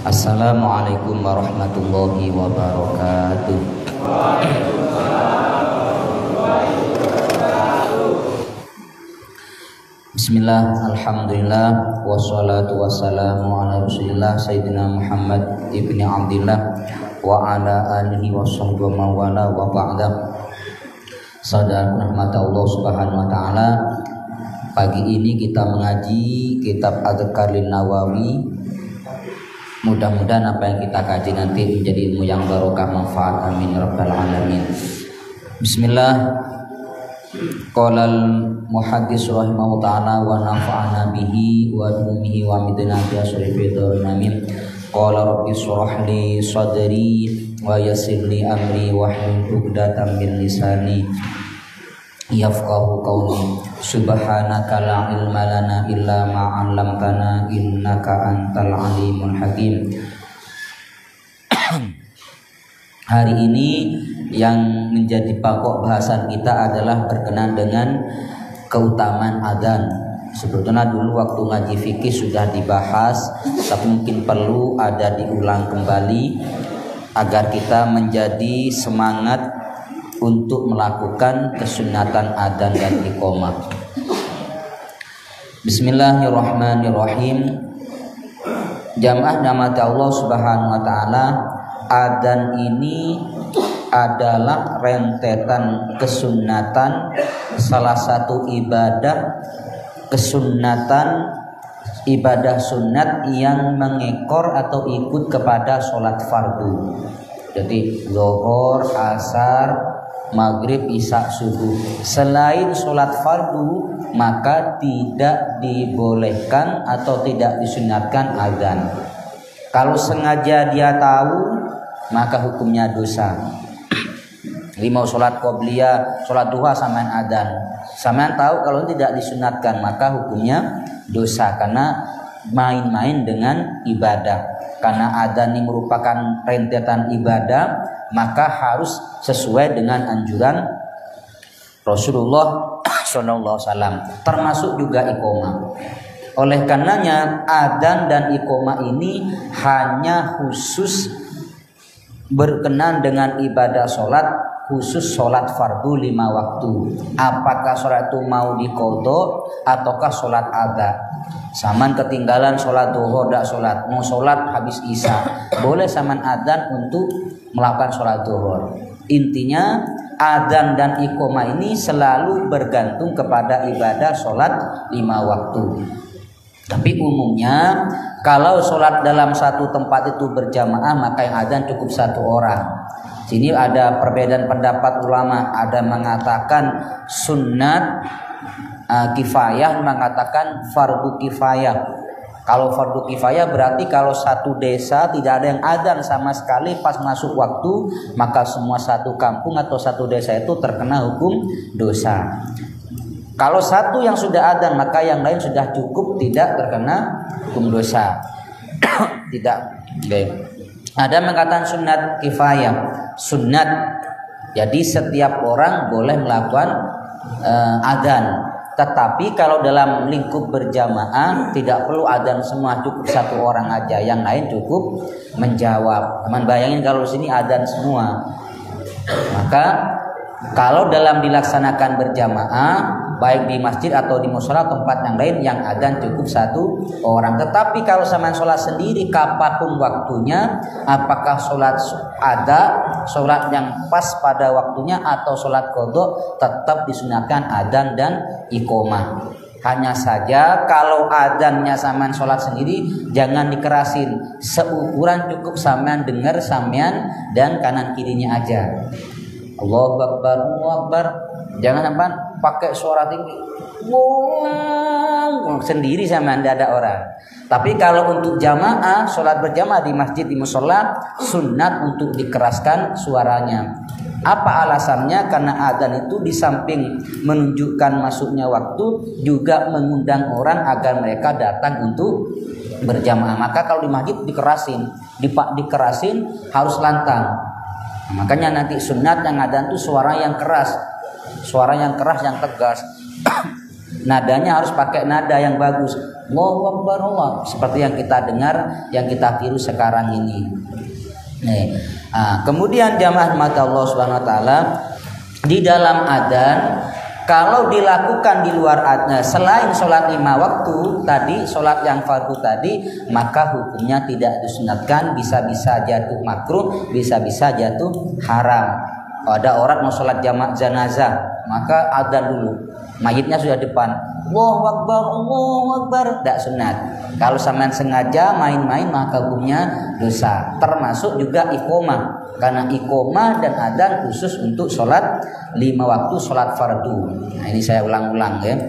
Assalamualaikum warahmatullahi wabarakatuh. Bismillah, alhamdulillah, wassalatu wassalamu ala rasulillah Sayyidina Muhammad ibni Abdillah wa ala alihi wa sahbihi wa mawala wa ba'da. Saudara rahmat Allah subhanahu wa ta'ala, pagi ini kita mengaji kitab Adhkarul Nawawi. Mudah-mudahan apa yang kita kaji nanti menjadi ilmu yang barokah, manfaat, amin ya rabbal alamin. Bismillah. Qala al-muhaddits rahimahullah ta'ala wa nafa'ana bihi wa umumihi wa midna bi asrifi amin. Qala rabbi shrah li sadri wa yassir li amri wa hlul 'uqdatam min lisani yafqahu qawli. Subhanaka la ilma lana illa ma 'allamtana innaka antal alimul hakim. Hari ini yang menjadi pokok bahasan kita adalah berkenaan dengan keutamaan adzan. Sebetulnya dulu waktu ngaji fikih sudah dibahas, tapi mungkin perlu ada diulang kembali agar kita menjadi semangat untuk melakukan kesunatan adzan dan iqamah. Bismillahirrahmanirrahim. Jamaah nama Allah Subhanahu wa taala, adzan ini adalah rentetan kesunatan, salah satu ibadah kesunatan, ibadah sunat yang mengekor atau ikut kepada sholat fardu. Jadi zuhur, asar, maghrib, isya, subuh. Selain sholat fardu maka tidak dibolehkan atau tidak disunatkan adzan. Kalau sengaja dia tahu maka hukumnya dosa. Jadi mau sholat qobliyah, sholat duha samaan adzan, samaan tahu kalau tidak disunatkan maka hukumnya dosa karena main-main dengan ibadah. Karena adzan ini merupakan rentetan ibadah, maka harus sesuai dengan anjuran Rasulullah SAW, termasuk juga iqamah. Oleh karenanya adzan dan iqamah ini hanya khusus berkenan dengan ibadah sholat, khusus sholat fardu 5 waktu. Apakah sholat itu mau diqadha ataukah sholat adha? Saman ketinggalan sholat duhur, dak sholat, mau sholat habis isya, boleh saman adzan untuk melakukan sholat duhur. Intinya adzan dan iqamah ini selalu bergantung kepada ibadah sholat 5 waktu. Tapi umumnya kalau sholat dalam satu tempat itu berjamaah maka yang adzan cukup 1 orang. Sini ada perbedaan pendapat ulama, ada mengatakan sunnat kifayah, mengatakan fardu kifayah. Kalau fardu kifayah berarti kalau satu desa tidak ada yang adzan sama sekali pas masuk waktu, maka semua satu kampung atau satu desa itu terkena hukum dosa. Kalau satu yang sudah adzan maka yang lain sudah cukup tidak terkena hukum dosa. Tidak. Okay. Ada mengatakan sunnat kifayah, sunnat. Jadi setiap orang boleh melakukan adzan. Tetapi kalau dalam lingkup berjamaah tidak perlu adzan semua, cukup 1 orang aja, yang lain cukup menjawab. Teman bayangin kalau sini adzan semua. Maka kalau dalam dilaksanakan berjamaah baik di masjid atau di mushola tempat yang lain, yang adzan cukup 1 orang. Tetapi kalau sama sholat sendiri kapanpun waktunya, apakah sholat ada, sholat yang pas pada waktunya atau sholat qadha, tetap disunatkan adzan dan iqamah. Hanya saja kalau adzannya samaan sholat sendiri jangan dikerasin, seukuran cukup samaan dengar samaan dan kanan kirinya aja. Allahu Akbar, Allahu Akbar. Jangan apa pakai suara tinggi. Wow, sendiri sama anda ada orang. Tapi kalau untuk jamaah, sholat berjamaah di masjid, di mushola, sunat untuk dikeraskan suaranya. Apa alasannya? Karena adzan itu di samping menunjukkan masuknya waktu, juga mengundang orang agar mereka datang untuk berjamaah. Maka kalau di masjid dikerasin, dikerasin harus lantang. Makanya nanti sunat yang adzan itu suara yang keras, yang tegas. Nadanya harus pakai nada yang bagus. Allahu Akbar Allah, seperti yang kita dengar, yang kita tiru sekarang ini. Nih. Kemudian jamaah mata Allah Subhanahu wa taala, di dalam adzan kalau dilakukan di luar adzan selain sholat 5 waktu tadi, sholat yang fardu tadi, maka hukumnya tidak disunatkan, bisa-bisa jatuh makruh, bisa-bisa jatuh haram. Ada orang mau sholat jamak jenazah, maka adzan dulu, mayitnya sudah depan, Allahu Akbar, Allahu Akbar, tidak sunat. Kalau sampean sengaja main-main maka hukumnya dosa. Termasuk juga iqomah, karena iqomah dan adzan khusus untuk sholat 5 waktu, sholat fardu. Nah, ini saya ulang-ulang ya.